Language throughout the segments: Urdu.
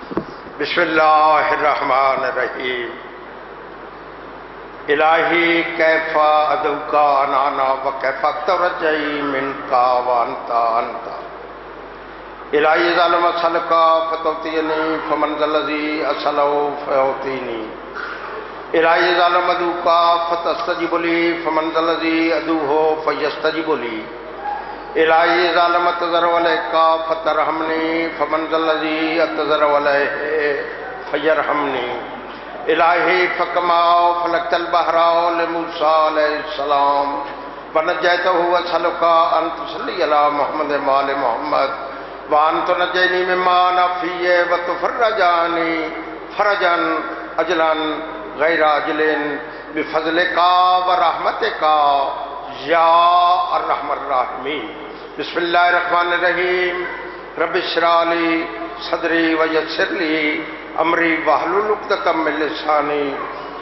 بسم اللہ الرحمن الرحیم الہی کیف ادعوکا انانا وکیف ترجعی منکا وانتا انتا الہی ظالم اسألکا فتوتینی فمن ذا الذی اسألہ فیعطینی الہی ظالم ادعوکا فتستجب لی فمن ذا الذی ادعوہ فیستجب لی الہی ظالم اتذر علیکا فترحمنی فمن ذا الذی اتذر علیہ فیرحمنی الہی فکماؤ فلکت البحراؤ لموسیٰ علیہ السلام ونجیتہ واسألکا ان تصلی علی محمد وآل محمد وان تنجینی مما نفیہ وتفرجانی فرجا اجلا غیر اجل بفضلکا ورحمتکا یا الرحمن الرحیم بسم اللہ الرحمن الرحیم رب اشرح لی صدری ویسر لی امری واحلل عقدۃ من لسانی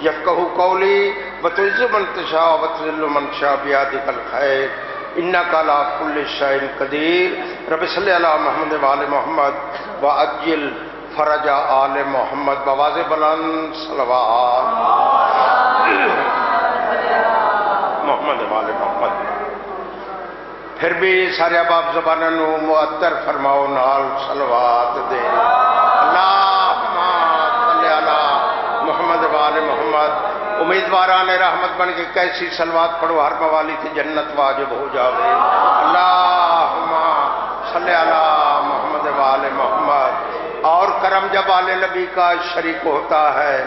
یفقہوا قولی وتعز من تشاء وتذل من شاء بیدک الخیر انک علی کل شیء قدیر رب صلی علی محمد وآل محمد وعجل فرج آل محمد بآواز بلند صلوات محمد وآل محمد پھر بھی سارے احباب زبانوں نو معطر فرماؤ نال صلوات دے اللہم صلی علی محمد وآل محمد امیدواران رحمت بن کے کیسی صلوات پڑھو ہر موالی کی جنت واجب ہو جاوے اللہم صلی علی محمد وآل محمد اور کرم جب آل نبی کا شریک ہوتا ہے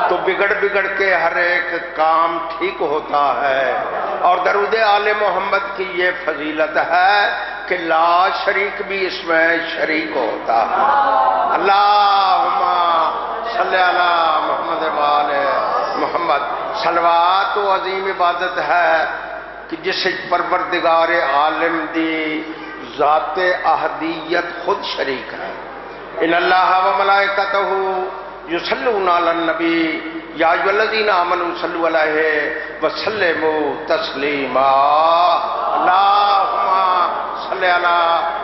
تو بگڑ کے ہر ایک کام ٹھیک ہوتا ہے اور درود آل محمد کی یہ فضیلت ہے کہ لا شریک بھی اس میں شریک ہوتا ہے اللہم صلی علی محمد وآل محمد صلوات و عظیم عبادت ہے کہ جس پروردگار عالم دی ذات احدیت خود شریک ہے ان اللہ و ملائکتہ یصلون علی النبی یا ایھا الذین آمنوا صلوا علیہ وسلموا تسلیما اللہم صلی علی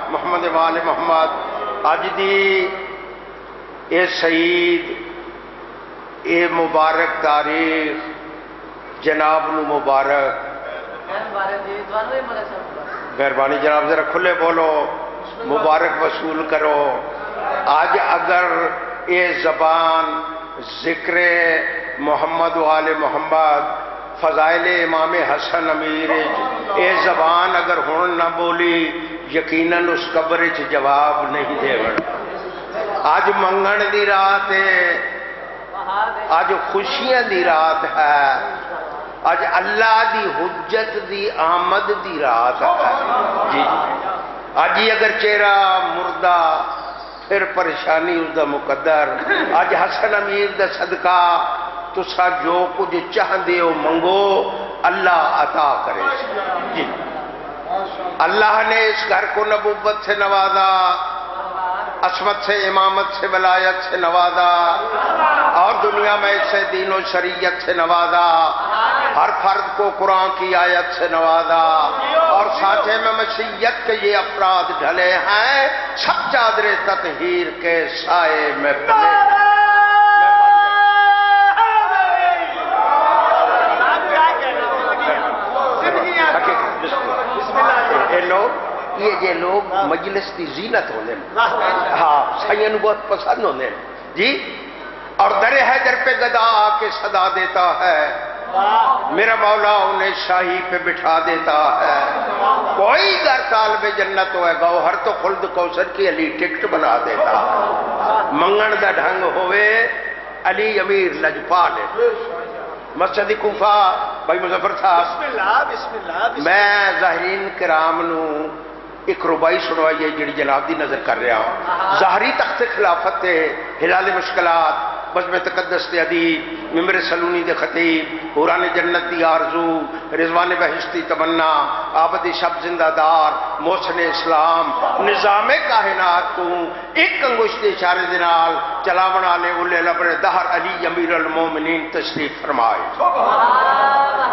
محمد وآل محمد اج دی اے سعید اے مبارک تاریخ جناب نو مبارک مہربانی جناب ذرا کھلے بولو مبارک وصول کرو آج اگر اے زبان ذکر محمد و آل محمد فضائل امام حسن امیر اے زبان اگر ہون نہ بولی یقیناً اس قبر چ جواب نہیں دے گا آج منگن دی رات ہے آج خوشیاں دی رات ہے آج اللہ دی حجت دی آمد دی رات ہے جی آج ہی اگر چہرہ مردہ پھر پریشانی اس دا مقدر آج حسن امیر دا صدقہ تسا جو کچھ چاہندے ہو منگو اللہ عطا کرے جی اللہ نے اس گھر کو نبوت سے نوازا عصمت سے امامت سے ولایت سے نوازا اور دنیا میں اسے دین و شریعت سے نوازا ہر فرد کو قرآن کی آیت سے نوازا اور سانچے میں مشیت کے یہ افراد ڈھلے ہیں سب چادر تطہیر کے سائے میں پلے یہ لوگ مجلس کی زینت ہونے ہاں سائن بہت پسند ہونے جی اور در حیدر پہ گدا آ کے صدا دیتا ہے میرا مولا انہیں شاہی پہ بٹھا دیتا ہے کوئی گر طالب جنت ہوئے گوہر تو خلد کوثر کی علی ٹکٹ بنا دیتا ہے منگن دا ڈھنگ ہوئے علی امیر لجپال مسجد کوفہ بھائی مظفر صاحب میں ظاہرین کرام نو ایک ربائی سنوائیے جڑی جناب دی نظر کر رہا ہوں ظاہری تخت خلافت تے ہلال مشکلات بزم تقدس تے ادیب ممبر سلونی دے خطیب حوران جنت دی آرزو رضوان بہشتی تمنا آبدی شب زندہ دار محسن اسلام نظام کائنات تو ایک انگوش دے اشارے دنال چلا بنا لے اولے لبر دہر علی امیر المومنین تشریف فرمائے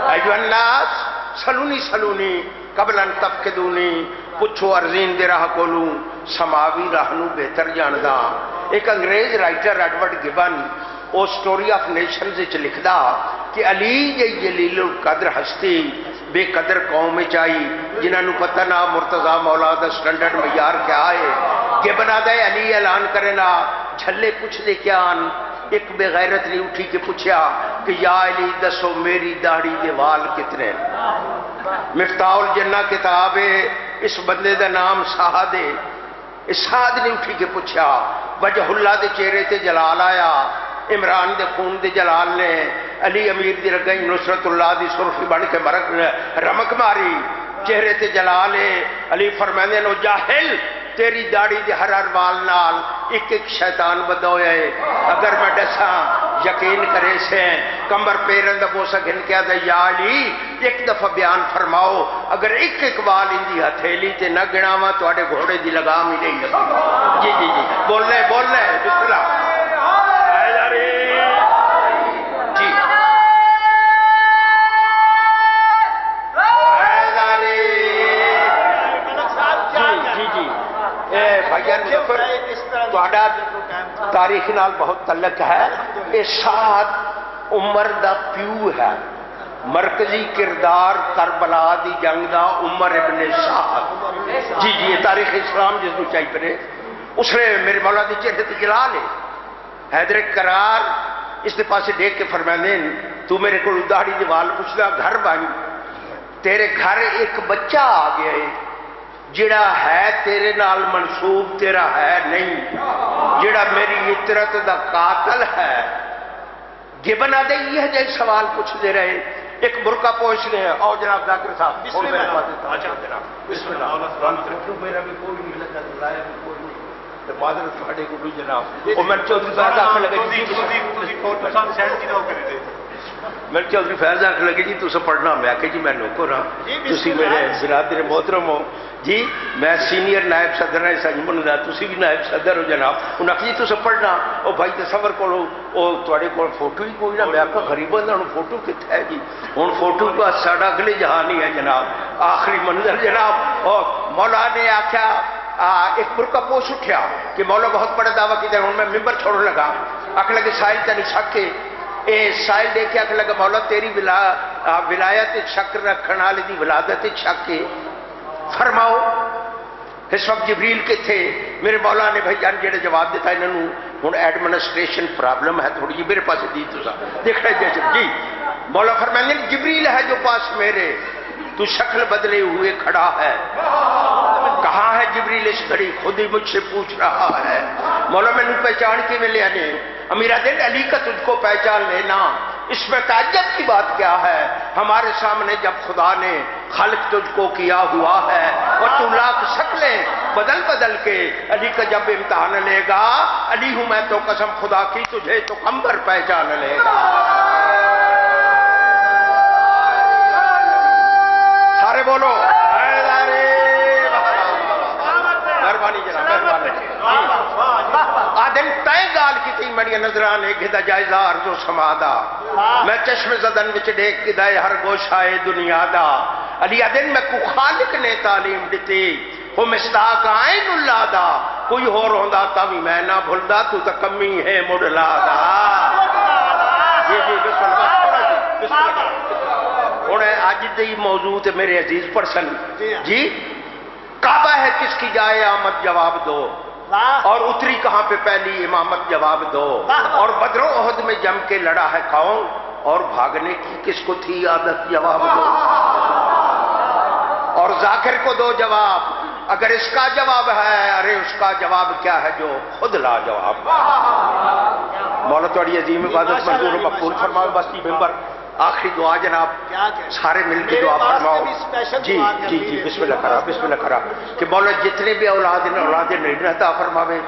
ایوہ الناس سلونی قبل ان تفقدونی پچھو ارزین دے راہ کولوں سماوی راہ نو بہتر جانداں ایک انگریز رائٹر ایڈورڈ گبن وہ سٹوری آف نیشنز لکھدا کہ علی جی جلیل القدر ہستی بے قدر قوم چائی جنہاں نو پتہ نہ مرتضی مولا دا سٹینڈرڈ معیار کیا ہے گبن آدھا علی اعلان کرنا جھلے پوچھ دے کیا آن ایک بے غیرت نے اٹھی کے پوچھا کہ یا علی دسو میری داڑھی دے وال کتنے مفتاح الجنہ کتاب ہے اس بندے دا نام سعد ہے اس سعد نے اٹھی کے پوچھا وجہ اللہ دے چہرے تے جلال آیا عمران دے خون دے جلال نے علی امیر دی رگئی نصرت اللہ دی سرخی بن کے رمک ماری چہرے تے جلال ہے علی فرماندے نو جاہل تیری داڑھی دے ہر وال نال ایک ایک شیطان بدویا ہے اگر میں دساں یقین کرے سے کمر پیرن دا بوسا گھن کیا دا یا علی ایک دفعہ بیان فرماؤ اگر ایک ایک وال ان دی ہتھیلی تے نہ گناواں تواڈے گھوڑے دی لگام ہی نہیں لگی جی جی جی بول لے بسم اللہ تاریخ نال بہت تعلق ہے یہ سعد عمر دا پیو ہے مرکزی کردار کربلا دی جنگ دا عمر ابن سعد جی جی یہ تاریخ اسلام جس کو چاہیے پڑے اس نے میرے مولا دی چہرے تے جلال ہے حیدر قرار اس دے پاسے دیکھ کے فرماندے تو میرے کو داڑھی دی وال پوچھدا گھر بن تیرے گھر ایک بچہ آ گیا ہے جڑا ہے تیرے نال منسوب تیرا ہے نہیں جڑا میری عطرت دا قاتل ہے گبن آدھے یہ جائے سوال پوچھ دے رہے ایک برقع پوچھ رہے ہیں اور جناب ذاکر صاحب بسم اللہ میرا بھی کوئی نہیں لگا دلایا بھی کوئی نہیں تو معذرت تھوڑے کو جناب وہ میں چودھری فیض آخر لگے میں چودھری فیض آخر لگے جی تُسے پڑھنا میں آکے جی میں نوکر ہاں تُسی میرے برادر محترم ہو جی میں سینئر نائب صدر ہے سنجمن دا تسی بھی نائب صدر ہو جناب انہاں کہ جی تُسے پڑھنا او بھائی تصور کرو او تواڈے کول فوٹو ہی کوئی نہ میں آکھا غریب بندہ ہن فوٹو کتھے ہے جی ہن فوٹو کا ساڈا اگلے جہان ہی ہے جناب آخری منظر جناب اور مولا نے آکھیا ایک برقع پوش اٹھیا کہ مولا بہت بڑا دعویٰ کی ہوں میں ممبر چھوڑنے لگا آکھ لگے سائل تنی شک ہے اے سائل دیکھے آکھ لگا مولا تیری ولایت شک رکھنا لی دی ولادت شک ہے فرماؤ اس وقت جبریل کے تھے میرے مولا نے بھائی جان جیڑے جواب دیتا انہوں ہوں ایڈمنسٹریشن پرابلم ہے تھوڑی جی میرے پاس دی تو دیکھ رہے جی مولا فرمائیں جبریل ہے جو پاس میرے تو شکل بدلے ہوئے کھڑا ہے کہاں ہے جبریل اس گھڑی خود ہی مجھ سے پوچھ رہا ہے مولا میں نے پہچان کے میں لے آنے امیرہ دن علی کا تجھ کو پہچان لینا اس میں تعجب کی بات کیا ہے ہمارے سامنے جب خدا نے خلق تجھ کو کیا ہوا ہے اور تو لاکھ شکلیں بدل بدل کے علی کا جب امتحان لے گا علی ہوں میں تو قسم خدا کی تجھے تو کمبر پہچان لے گا سارے بولو مہربانی جناب مہربانی آدم تائیں گال کی تھی مڑی نظرانے گھدا جائزہ ارزو سمادا میں چشم زدن وچ دیکھ گدائے ہر گوشائے دنیا دا علی آدم میں کو خالق نے تعلیم دیتی وہ مصداق عین اللہ دا کوئی ہو رہندا تاوی میں نہ بھولدا تو تا کمی ہے مڈلا دا جی جی بسم اللہ انہیں آج دی موضوع تے میرے عزیز پرسن جی کعبہ ہے کس کی جائے آمد جواب دو اور اتری کہاں پہ پہلی امامت جواب دو اور بدر و احد میں جم کے لڑا ہے کون اور بھاگنے کی کس کو تھی عادت جواب دو اور ذاکر کو دو جواب اگر اس کا جواب ہے ارے اس کا جواب کیا ہے جو خود لا جواب مولا توڑی عظیم عبادت منظور و مقبول فرماؤ بستی ممبر آخری دعا جناب سارے مل کے دعا فرماؤ جی جی جی بسم اللہ کرا کہ مولا جتنے بھی اولاد نہیں عطا فرماوے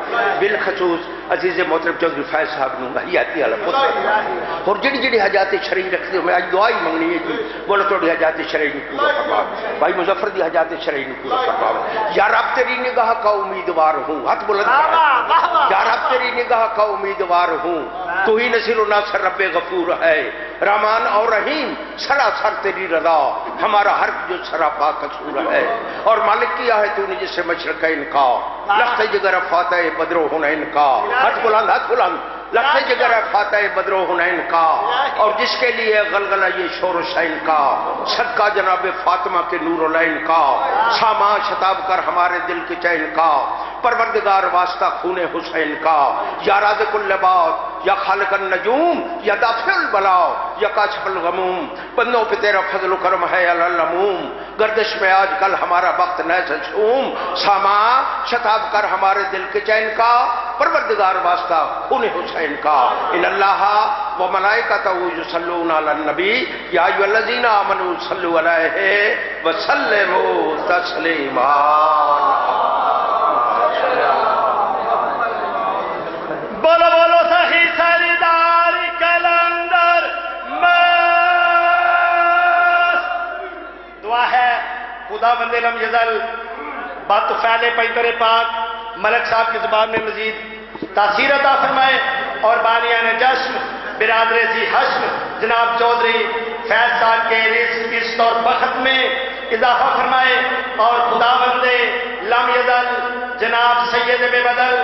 بالخصوص عزیز محترم چودھری فیض صاحب نوں حیاتی والا پتر اور جڑی جڑی حاجات شرعی رکھتے ہو میں آج دعا ہی منگنی ہے جی مولا توڑی حاجات شرعی نوں پورا فرماؤ بھائی مظفر دی حاجات شرعی نوں پورا فرماؤ یا رب تیری نگاہ کا امیدوار ہوں ہاتھ بلند کریں یا رب تیری نگاہ کا امیدوار ہوں تو ہی نصیر و ناصر رب غفور ہے رحمان اور رحیم سراسر تیری رضا، ہمارا ہر جو سراپا قصور ہے، اور مالک کیا ہے تو نے جسے مشرق ان کا، لخت جگر فاتح بدر و حنین کا، ہاتھ بلند ہاتھ بلند، لخت جگر فاتح بدر و حنین کا، اور جس کے لیے غلغلہ یہ شور و شین کا، صدقہ جناب فاطمہ کے نور و لین کا، ساما شتاب کر ہمارے دل کے چین کا، پروردگار واسطہ خون حسین کا، یا رازق اللبات یا خالق النجوم یا دافع البلاء یا کاشف الغموم، بندوں پہ تیرا فضل و کرم ہے العموم، گردش میں آج کل ہمارا وقت نیسا شوم، ساما شتاب کر ہمارے دل کے چین کا، پروردگار واسطہ خون حسین کا، ان اللہ و ملائکتہ یصلون علی النبی یا ایھا الذین آمنوا صلوا علیہ وسلموا تسلیما۔ بولو بولو صحیح سردار کلندر دعا ہے خدا بندے لم یزل بات فعل پیغمبر پاک ملک صاحب کی زبان میں مزید تاثیر عطا فرمائے، اور بانیان جشن برادر ذی حشم جناب چودھری فیض صاحب کے رزق عزت اور بخت میں اضافہ فرمائے، اور خدا بندے لم یزل جناب سید بے بدل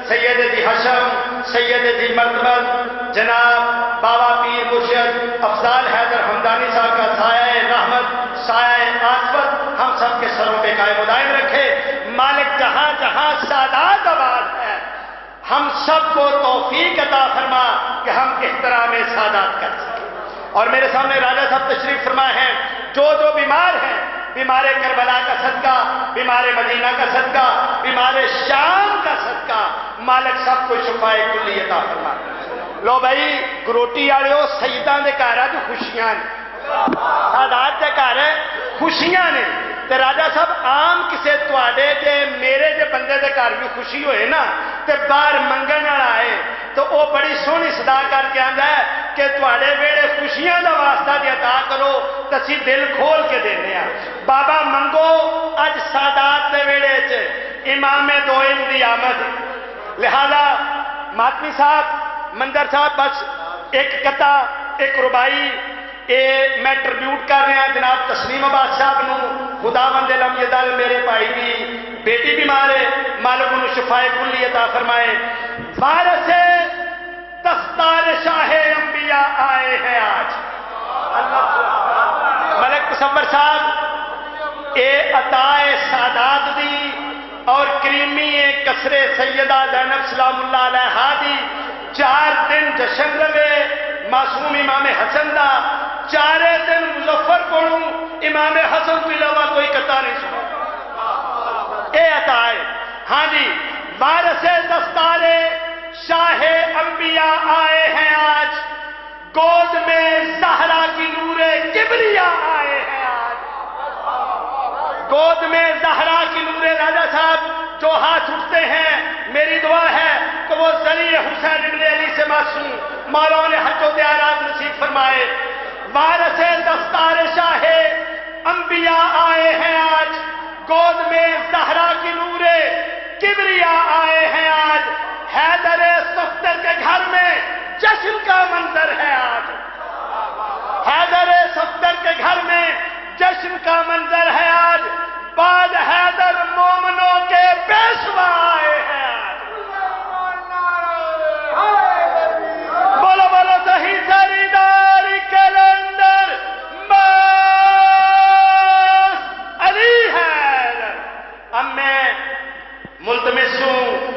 سید ذی حشم سید ذی مرتبت جناب بابا پیر مرشد افضال حیدر حمدانی صاحب کا سایہ رحمت سایہ عاطفت ہم سب کے سروں پہ قائم و دائم رکھے۔ مالک جہاں جہاں سادات آباد ہے ہم سب کو توفیق عطا فرما کہ ہم احترام سادات کر سکیں۔ اور میرے سامنے راجہ صاحب تشریف فرما ہے، جو بیمار ہیں، بیمار کربلا کا صدقہ، بیمار مدینہ کا صدقہ، بیمار شام کا صدقہ، مالک سب کو شفائے کلی عطا فرما۔ لو بھائی گروٹی آڑیو سیدان دے کارا جو خوشیاں نے، سادات دے کارا خوشیاں نے، تے راجہ صاحب عام کسے تواڈے تے میرے جے بندے دے کار بھی خوشی ہوئے نا تے باہر منگن والا آئے تو وہ بڑی سونی صدا کر کے آندا ہے کہ تواڈے ویڑے خوشیاں دا واسطہ دی عطا کرو تسی دل کھول کے دینے ہیں۔ بابا منگو اج سادات دے ویڑے چ امام دوئم دی آمد، لہذا ماتمی صاحب منظر صاحب بس ایک قطع ایک ربائی میں ٹربیوٹ کر رہے ہیں جناب تسلیم عباس صاحب نو، خدا بند لم یزل میرے بھائی دی بیٹی بیمار ہے، مالک انہوں شفائے کلی عطا فرمائے۔ وارث دستار شاہ انبیاء آئے ہیں آج، ملک تصور صاحب اے عطائے سادات دی اور کریمی کسر سیدہ زینب سلام اللہ علیہا دی 4 دن جشن روے معصوم امام حسن دا، 4 دن مظفر پڑھوں امام حسن کو علاوہ کوئی قطع نہیں سنا، اے عطا ہے۔ ہاں جی وارث دستار شاہ انبیاء آئے ہیں آج، گود میں زہرا کی نور کبریا آئے ہیں آج، گود میں زہرا کی نور راجہ صاحب جو ہاتھ اٹھتے ہیں میری دعا ہے کہ وہ ذریعہ حسین ابن علی سے معصوم مولا نے حج و دیارات نصیب فرمائے۔ وارث دستار شاہ انبیاء آئے ہیں آج، گود میں زہرا کی نور کبریا آئے ہیں آج، حیدر صفدر کے گھر میں جشن کا منظر ہے آج، حیدر صفدر کے گھر میں جشن کا منظر ہے آج، بعد حیدر مومنوں کے پیشوا آئے ہیں آج۔ بولو بولو صحیح سردار کلندر علی حیدر۔ اب میں ملتمس ہوں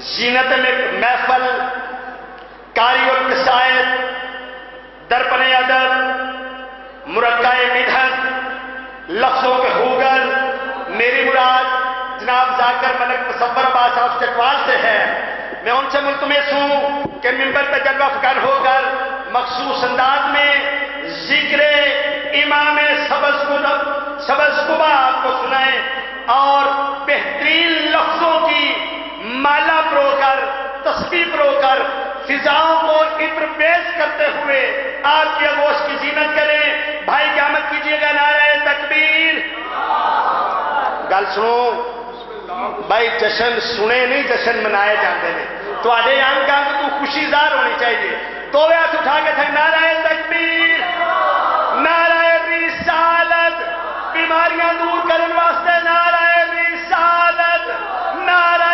زینت میں محفل کاری اور قصائد درپن ادب مرقع مدحت لفظوں کے ہوگر، میری مراد جناب ذاکر ملک تصور عباس صاحب چکوال سے ہے۔ میں ان سے ملتمس ہوں کہ ممبر پہ جلوہ افکار ہو کر مخصوص انداز میں ذکر امام سبز قبا آپ کو سنائیں اور بہترین لفظوں کی مالا پرو کر تسبیح پرو کر فضاؤں کو عطر پیش کرتے ہوئے آپ کی آغوش کی زینت کریں۔ بھائی قیامت کیجیے گا نعرہ تکبیر۔ گل سنو بھائی، جشن سنے نہیں جشن منائے جاتے ہیں، تو آڈے یہاں کہا کہ تو خوشی ظاہر ہونی چاہیے۔ تو ہاتھ اٹھا کے تھے نعرہ تکبیر، نعرہ رسالت، بیماریاں دور کرنے واسطے نعرہ رسالت، نعرہ